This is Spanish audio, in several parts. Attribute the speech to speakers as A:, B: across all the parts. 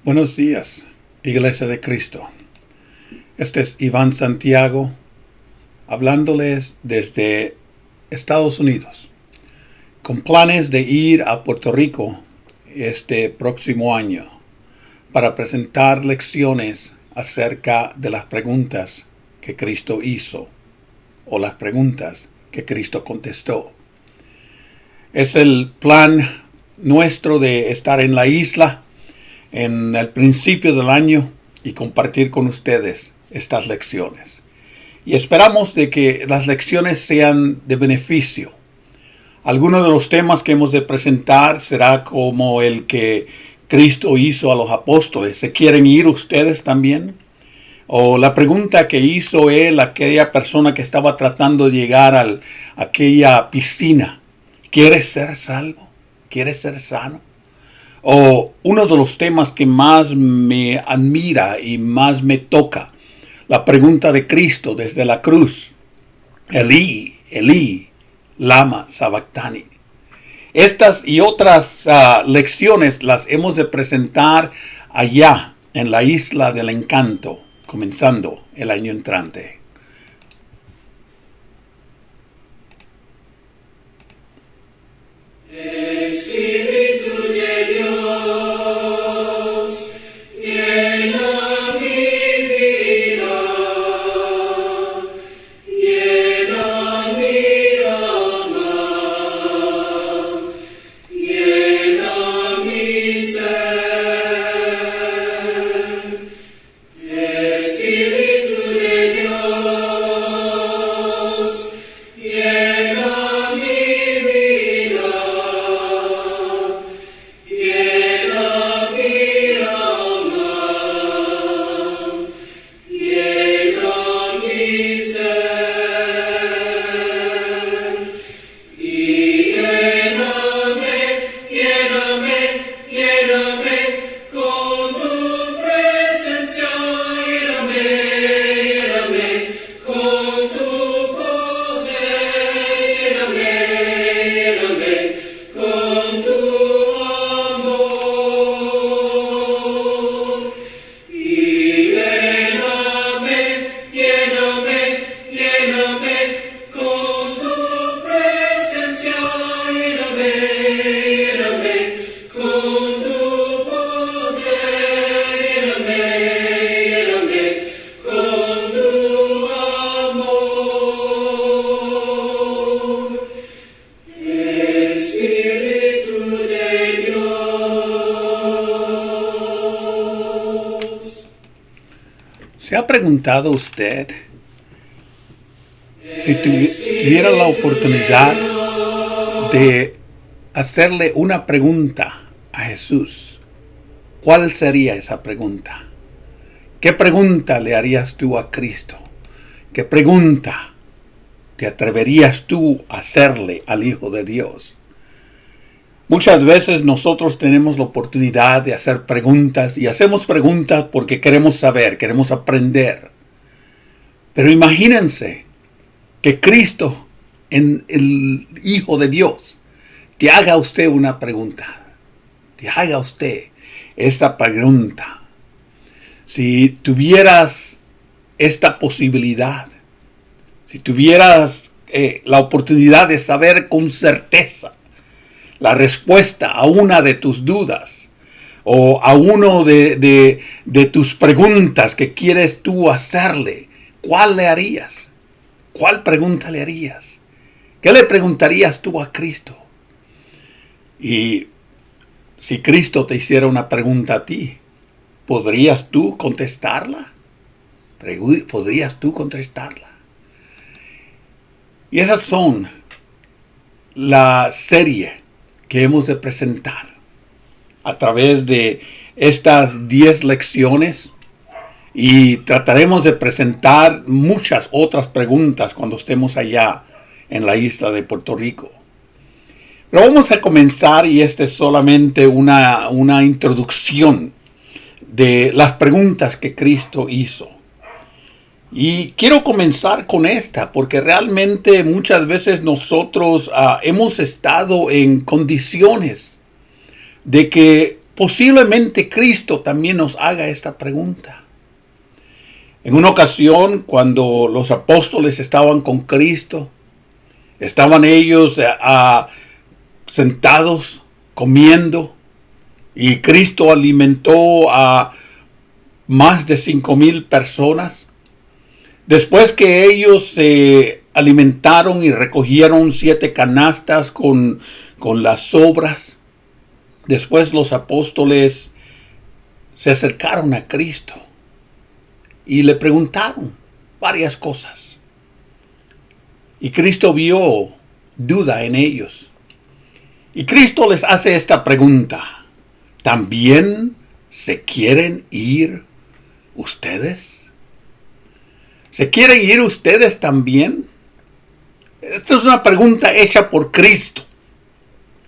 A: Buenos días, Iglesia de Cristo. Este es Iván Santiago, hablándoles desde Estados Unidos, con planes de ir a Puerto Rico este próximo año para presentar lecciones acerca de las preguntas que Cristo hizo o las preguntas que Cristo contestó. Es el plan nuestro de estar en la isla en el principio del año y compartir con ustedes estas lecciones. Y esperamos de que las lecciones sean de beneficio. Algunos de los temas que hemos de presentar será como el que Cristo hizo a los apóstoles. ¿Se quieren ir ustedes también? O la pregunta que hizo él a aquella persona que estaba tratando de llegar a aquella piscina. ¿Quieres ser salvo? ¿Quieres ser sano? O uno de los temas que más me admira y más me toca, la pregunta de Cristo desde la cruz. Elí, Elí, lama sabactani. Estas y otras lecciones las hemos de presentar allá en la Isla del Encanto, comenzando el año entrante. ¿Se ha preguntado usted si tuviera la oportunidad de hacerle una pregunta a Jesús? ¿Cuál sería esa pregunta? ¿Qué pregunta le harías tú a Cristo? ¿Qué pregunta te atreverías tú a hacerle al Hijo de Dios? Muchas veces nosotros tenemos la oportunidad de hacer preguntas y hacemos preguntas porque queremos saber, queremos aprender. Pero imagínense que Cristo, el Hijo de Dios, te haga usted una pregunta. Te haga usted esta pregunta. Si tuvieras esta posibilidad, si tuvieras la oportunidad de saber con certeza la respuesta a una de tus dudas o a uno de tus preguntas que quieres tú hacerle, ¿cuál le harías? ¿Cuál pregunta le harías? ¿Qué le preguntarías tú a Cristo? Y si Cristo te hiciera una pregunta a ti, ¿podrías tú contestarla? ¿Podrías tú contestarla? Y esas son la serie que hemos de presentar a través de estas 10 lecciones, y trataremos de presentar muchas otras preguntas cuando estemos allá en la isla de Puerto Rico. Pero vamos a comenzar, y esta es solamente una introducción de las preguntas que Cristo hizo. Y quiero comenzar con esta, porque realmente muchas veces nosotros hemos estado en condiciones de que posiblemente Cristo también nos haga esta pregunta. En una ocasión, cuando los apóstoles estaban con Cristo, estaban ellos sentados, comiendo, y Cristo alimentó a más de 5,000 personas. Después que ellos se alimentaron y recogieron 7 canastas con las sobras, después los apóstoles se acercaron a Cristo y le preguntaron varias cosas. Y Cristo vio duda en ellos. Y Cristo les hace esta pregunta: ¿también se quieren ir ustedes? ¿Se quieren ir ustedes también? Esta es una pregunta hecha por Cristo.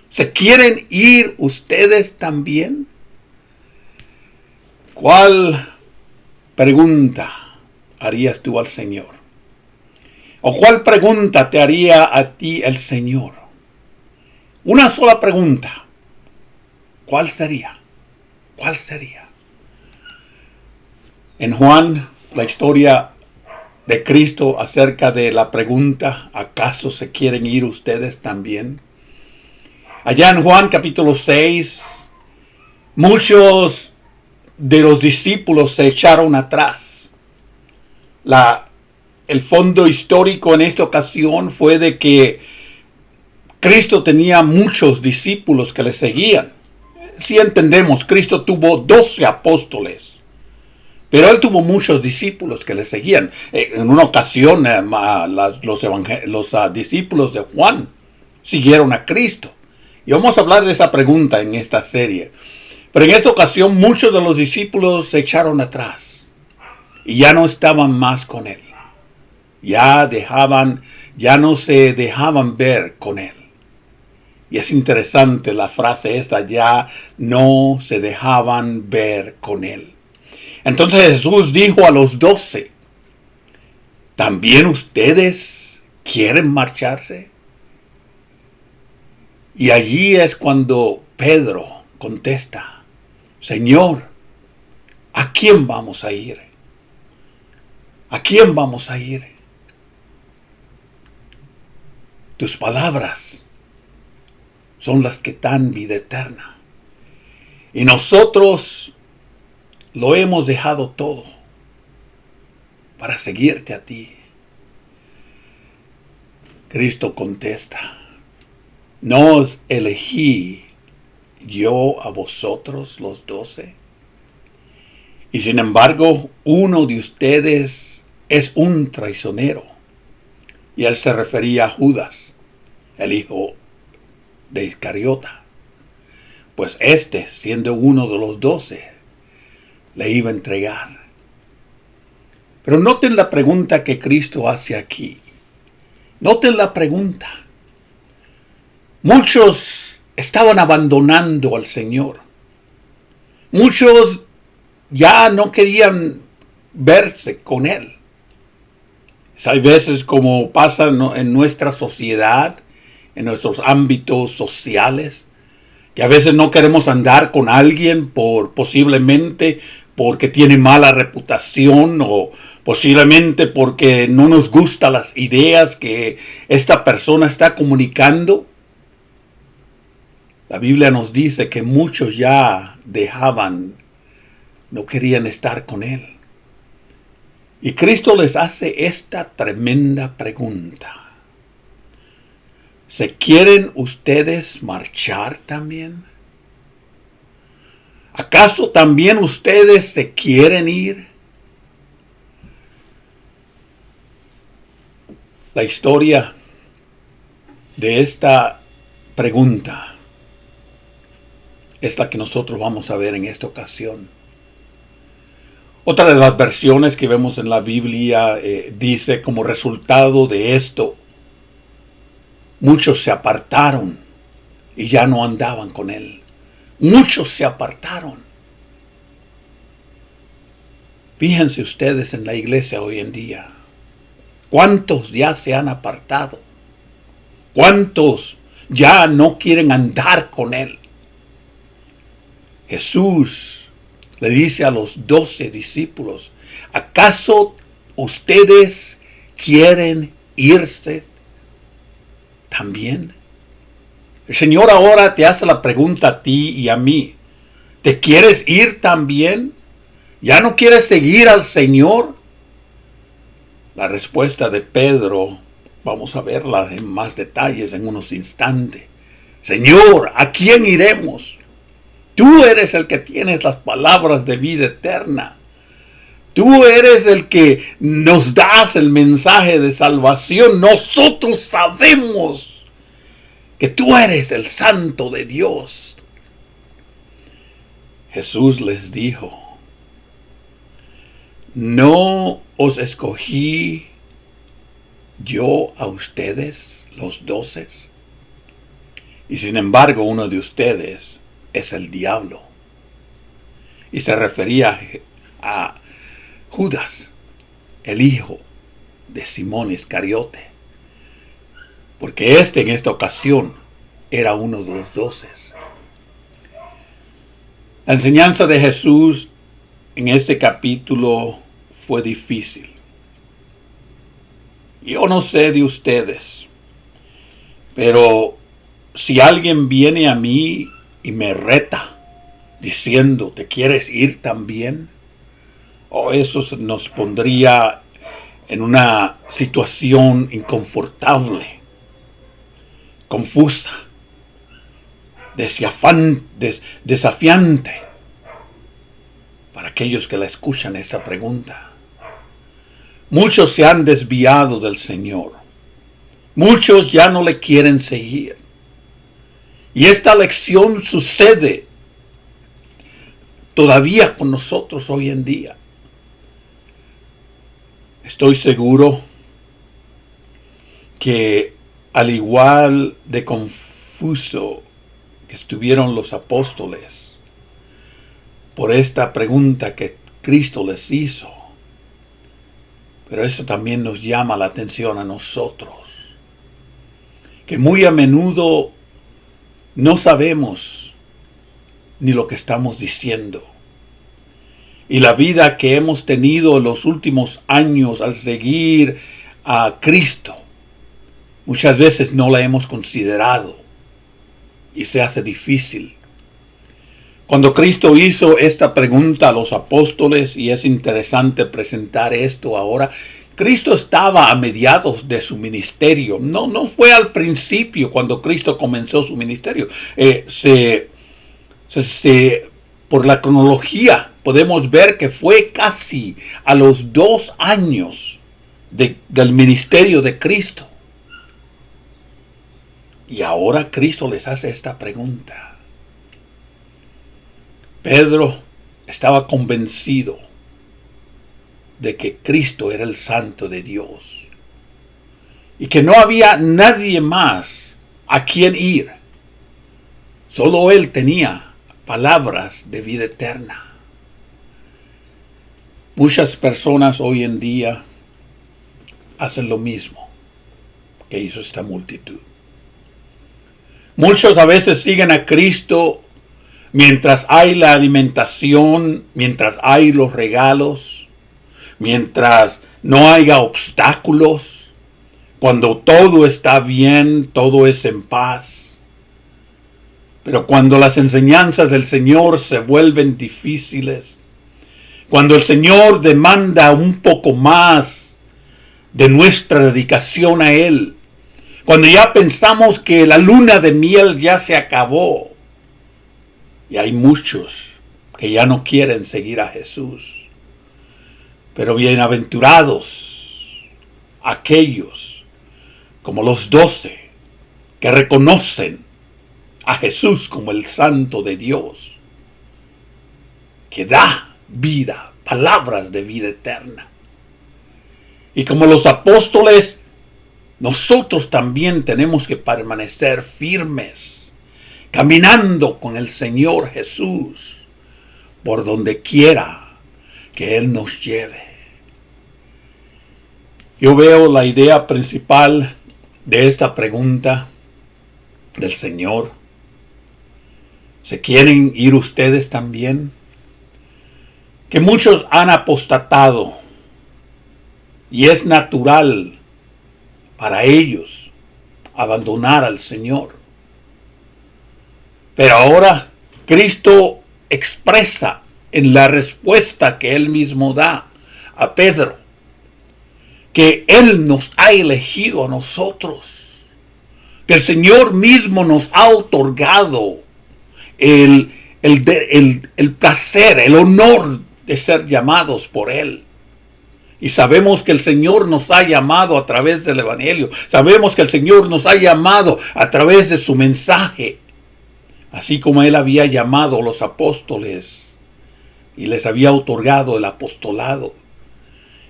A: ¿Se quieren ir ustedes también? ¿Cuál pregunta harías tú al Señor? ¿O cuál pregunta te haría a ti el Señor? Una sola pregunta. ¿Cuál sería? ¿Cuál sería? En Juan, la historia de Cristo acerca de la pregunta: ¿acaso se quieren ir ustedes también? Allá en Juan capítulo 6, muchos de los discípulos se echaron atrás. El fondo histórico en esta ocasión fue de que Cristo tenía muchos discípulos que le seguían. Si entendemos, Cristo tuvo 12 apóstoles, pero él tuvo muchos discípulos que le seguían. En una ocasión, los discípulos de Juan siguieron a Cristo. Y vamos a hablar de esa pregunta en esta serie. Pero en esta ocasión, muchos de los discípulos se echaron atrás y ya no estaban más con él. Ya no se dejaban ver con él. Y es interesante la frase esta: ya no se dejaban ver con él. Entonces Jesús dijo a los 12: ¿también ustedes quieren marcharse? Y allí es cuando Pedro contesta: Señor, ¿a quién vamos a ir? ¿A quién vamos a ir? Tus palabras son las que dan vida eterna. Y nosotros lo hemos dejado todo para seguirte a ti. Cristo contesta: ¿no os elegí yo a vosotros los 12? Y sin embargo, uno de ustedes es un traicionero. Y él se refería a Judas, el hijo de Iscariota. Pues siendo uno de los 12, le iba a entregar. Pero noten la pregunta que Cristo hace aquí. Noten la pregunta. Muchos estaban abandonando al Señor. Muchos ya no querían verse con Él. Hay veces, como pasa en nuestra sociedad, en nuestros ámbitos sociales, que a veces no queremos andar con alguien posiblemente porque tiene mala reputación, o posiblemente porque no nos gustan las ideas que esta persona está comunicando. La Biblia nos dice que muchos ya no querían estar con Él. Y Cristo les hace esta tremenda pregunta: ¿se quieren ustedes marchar también? ¿Acaso también ustedes se quieren ir? La historia de esta pregunta es la que nosotros vamos a ver en esta ocasión. Otra de las versiones que vemos en la Biblia dice: como resultado de esto, muchos se apartaron y ya no andaban con Él. Muchos se apartaron. Fíjense ustedes en la iglesia hoy en día. ¿Cuántos ya se han apartado? ¿Cuántos ya no quieren andar con Él? Jesús le dice a los 12 discípulos, ¿acaso ustedes quieren irse también? El Señor ahora te hace la pregunta a ti y a mí. ¿Te quieres ir también? ¿Ya no quieres seguir al Señor? La respuesta de Pedro, vamos a verla en más detalles en unos instantes. Señor, ¿a quién iremos? Tú eres el que tienes las palabras de vida eterna. Tú eres el que nos das el mensaje de salvación. Nosotros sabemos que tú eres el Santo de Dios. Jesús les dijo, ¿no os escogí yo a ustedes, los 12? Y sin embargo, uno de ustedes es el diablo. Y se refería a Judas, el hijo de Simón Iscariote. Porque en esta ocasión era uno de los 12. La enseñanza de Jesús en este capítulo fue difícil. Yo no sé de ustedes, pero si alguien viene a mí y me reta diciendo, ¿te quieres ir también? Eso nos pondría en una situación inconfortable, confusa, desafiante para aquellos que la escuchan esta pregunta. Muchos se han desviado del Señor. Muchos ya no le quieren seguir. Y esta lección sucede todavía con nosotros hoy en día. Estoy seguro que al igual de confuso que estuvieron los apóstoles por esta pregunta que Cristo les hizo, pero eso también nos llama la atención a nosotros, que muy a menudo no sabemos ni lo que estamos diciendo. Y la vida que hemos tenido en los últimos años al seguir a Cristo, muchas veces no la hemos considerado y se hace difícil. Cuando Cristo hizo esta pregunta a los apóstoles, y es interesante presentar esto ahora, Cristo estaba a mediados de su ministerio. No fue al principio cuando Cristo comenzó su ministerio. Por la cronología podemos ver que fue casi a los 2 años del ministerio de Cristo. Y ahora Cristo les hace esta pregunta. Pedro estaba convencido de que Cristo era el Santo de Dios y que no había nadie más a quien ir. Solo él tenía palabras de vida eterna. Muchas personas hoy en día hacen lo mismo que hizo esta multitud. Muchos a veces siguen a Cristo mientras hay la alimentación, mientras hay los regalos, mientras no haya obstáculos, cuando todo está bien, todo es en paz. Pero cuando las enseñanzas del Señor se vuelven difíciles, cuando el Señor demanda un poco más de nuestra dedicación a Él, cuando ya pensamos que la luna de miel ya se acabó, y hay muchos que ya no quieren seguir a Jesús. Pero bienaventurados aquellos como los 12 que reconocen a Jesús como el Santo de Dios, que da vida, palabras de vida eterna. Y como los apóstoles, nosotros también tenemos que permanecer firmes, caminando con el Señor Jesús por donde quiera que Él nos lleve. Yo veo la idea principal de esta pregunta del Señor ¿Se quieren ir ustedes también? Que muchos han apostatado y es natural para ellos abandonar al Señor. Pero ahora Cristo expresa en la respuesta que Él mismo da a Pedro que Él nos ha elegido a nosotros, que el Señor mismo nos ha otorgado el placer, el honor de ser llamados por Él. Y sabemos que el Señor nos ha llamado a través del Evangelio. Sabemos que el Señor nos ha llamado a través de su mensaje. Así como Él había llamado a los apóstoles y les había otorgado el apostolado.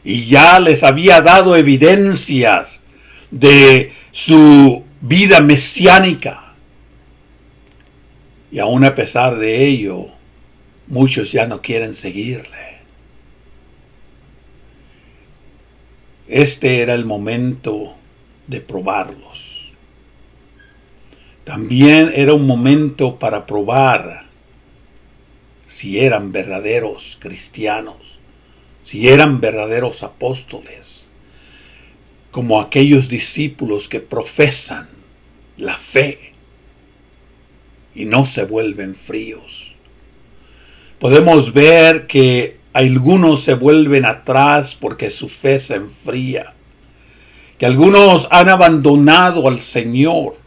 A: Y ya les había dado evidencias de su vida mesiánica. Y aún a pesar de ello, muchos ya no quieren seguirle. Este era el momento de probarlos. También era un momento para probar si eran verdaderos cristianos, si eran verdaderos apóstoles, como aquellos discípulos que profesan la fe y no se vuelven fríos. Podemos ver que algunos se vuelven atrás porque su fe se enfría, que algunos han abandonado al Señor.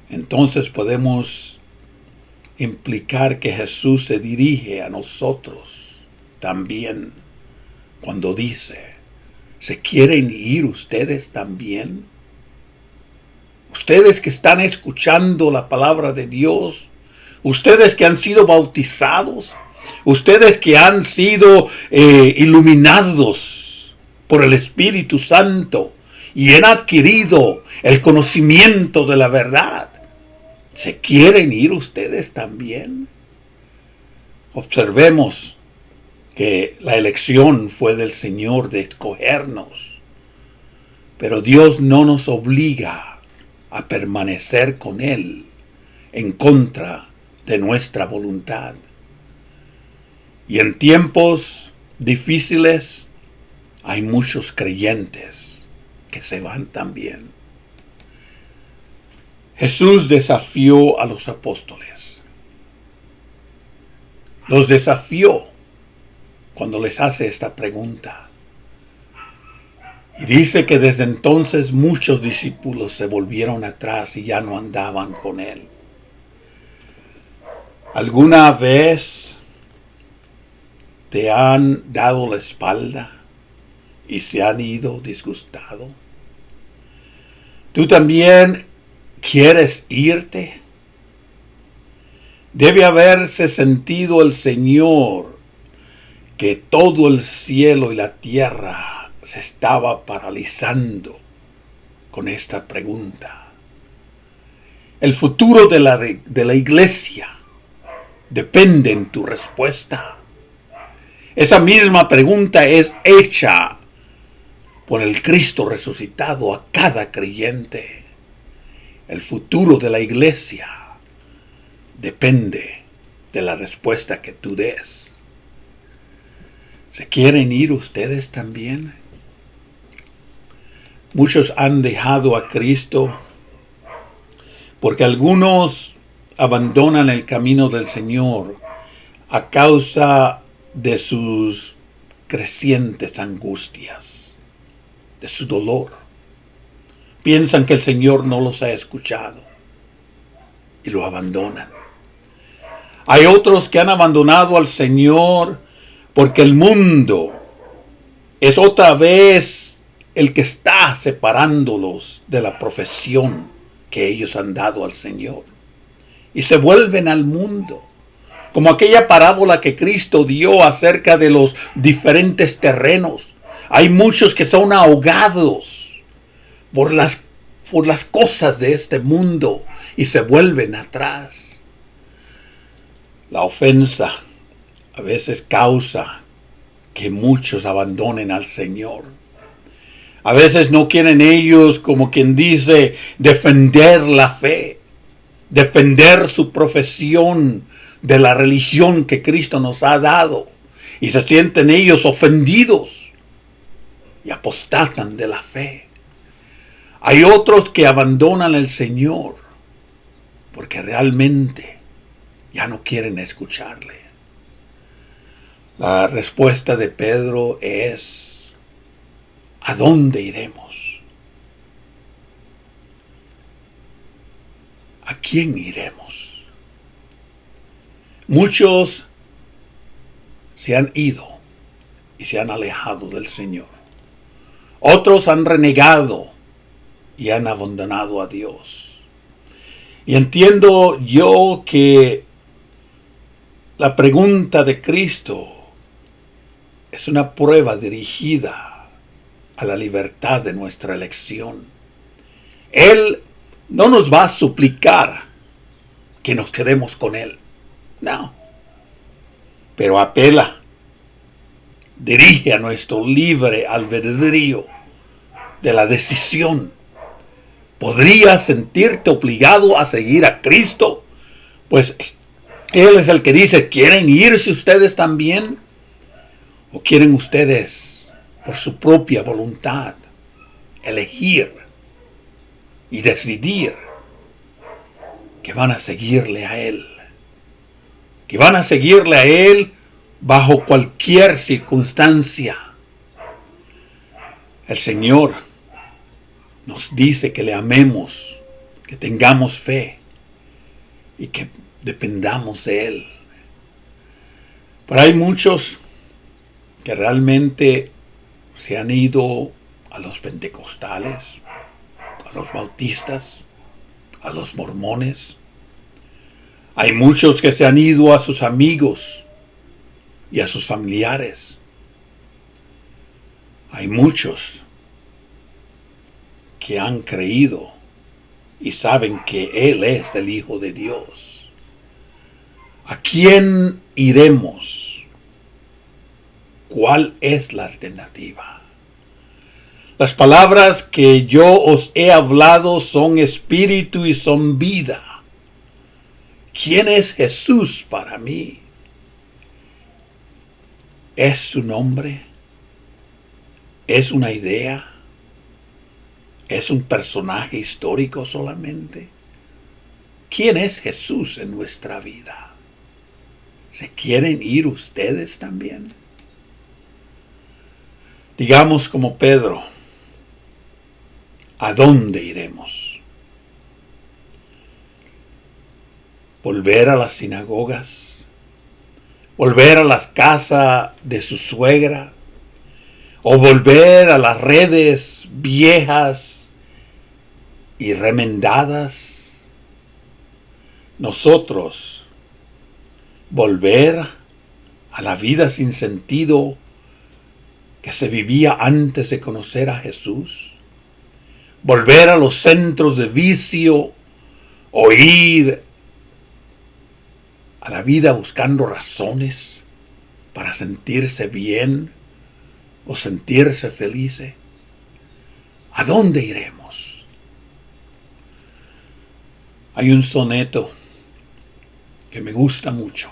A: Entonces podemos implicar que Jesús se dirige a nosotros también cuando dice: ¿se quieren ir ustedes también? Ustedes que están escuchando la palabra de Dios, ustedes que han sido bautizados, ustedes que han sido iluminados por el Espíritu Santo y han adquirido el conocimiento de la verdad, ¿se quieren ir ustedes también? Observemos que la elección fue del Señor de escogernos, pero Dios no nos obliga a permanecer con Él en contra de nuestra voluntad. Y en tiempos difíciles hay muchos creyentes que se van también. Jesús desafió a los apóstoles. Los desafió cuando les hace esta pregunta. Y dice que desde entonces muchos discípulos se volvieron atrás y ya no andaban con Él. ¿Alguna vez te han dado la espalda y se han ido disgustados? ¿Tú también quieres irte? Debe haberse sentido el Señor que todo el cielo y la tierra se estaba paralizando con esta pregunta. El futuro de la iglesia depende en tu respuesta. Esa misma pregunta es hecha por el Cristo resucitado a cada creyente. El futuro de la iglesia depende de la respuesta que tú des. ¿Se quieren ir ustedes también? Muchos han dejado a Cristo porque algunos abandonan el camino del Señor a causa de sus crecientes angustias, de su dolor. Piensan que el Señor no los ha escuchado y lo abandonan. Hay otros que han abandonado al Señor porque el mundo es otra vez el que está separándolos de la profesión que ellos han dado al Señor. Y se vuelven al mundo. Como aquella parábola que Cristo dio acerca de los diferentes terrenos. Hay muchos que son ahogados por las cosas de este mundo y se vuelven atrás. La ofensa a veces causa que muchos abandonen al Señor. A veces no quieren ellos, como quien dice, defender la fe. defender su profesión de la religión que Cristo nos ha dado, y se sienten ellos ofendidos y apostatan de la fe. Hay otros que abandonan al Señor porque realmente ya no quieren escucharle. La respuesta de Pedro es: ¿a dónde iremos? ¿A quién iremos? Muchos se han ido y se han alejado del Señor. Otros han renegado y han abandonado a Dios. Y entiendo yo que la pregunta de Cristo es una prueba dirigida a la libertad de nuestra elección. Él no nos va a suplicar que nos quedemos con Él. No. Pero apela, dirige a nuestro libre albedrío de la decisión. ¿Podrías sentirte obligado a seguir a Cristo? Pues Él es el que dice: ¿quieren irse ustedes también? ¿O quieren ustedes, por su propia voluntad, elegir y decidir que van a seguirle a Él? Que van a seguirle a Él bajo cualquier circunstancia. El Señor nos dice que le amemos, que tengamos fe y que dependamos de Él. Pero hay muchos que realmente se han ido a los pentecostales, a los bautistas, a los mormones. Hay muchos que se han ido a sus amigos y a sus familiares. Hay muchos que han creído y saben que Él es el Hijo de Dios. ¿A quién iremos? ¿Cuál es la alternativa? Las palabras que yo os he hablado son espíritu y son vida. ¿Quién es Jesús para mí? ¿Es su nombre? ¿Es una idea? ¿Es un personaje histórico solamente? ¿Quién es Jesús en nuestra vida? ¿Se quieren ir ustedes también? Digamos como Pedro: ¿a dónde iremos? ¿Volver a las sinagogas? ¿Volver a la casa de su suegra? ¿O volver a las redes viejas y remendadas? Nosotros volver a la vida sin sentido que se vivía antes de conocer a Jesús, volver a los centros de vicio o ir a la vida buscando razones para sentirse bien o sentirse feliz. ¿A dónde iremos? Hay un soneto que me gusta mucho,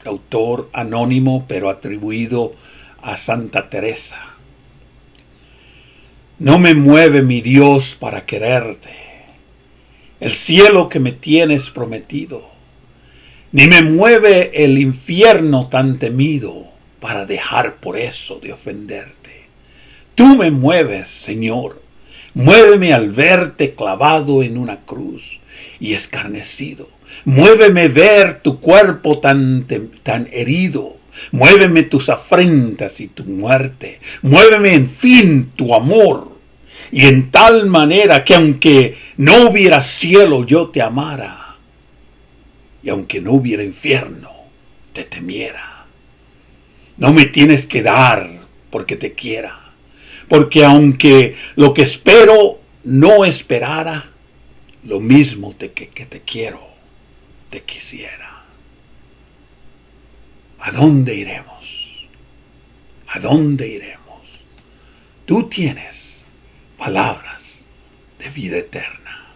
A: de autor anónimo pero atribuido a Santa Teresa. No me mueve mi Dios para quererte, el cielo que me tienes prometido, ni me mueve el infierno tan temido para dejar por eso de ofenderte. Tú me mueves, Señor, muéveme al verte clavado en una cruz y escarnecido. Muéveme ver tu cuerpo tan herido. Muéveme tus afrentas y tu muerte. Muéveme, en fin, tu amor. Y en tal manera que aunque no hubiera cielo, yo te amara. Y aunque no hubiera infierno, te temiera. No me tienes que dar porque te quiera. Porque aunque lo que espero no esperara, lo mismo que te quiero, te quisiera. ¿A dónde iremos? ¿A dónde iremos? Tú tienes palabras de vida eterna.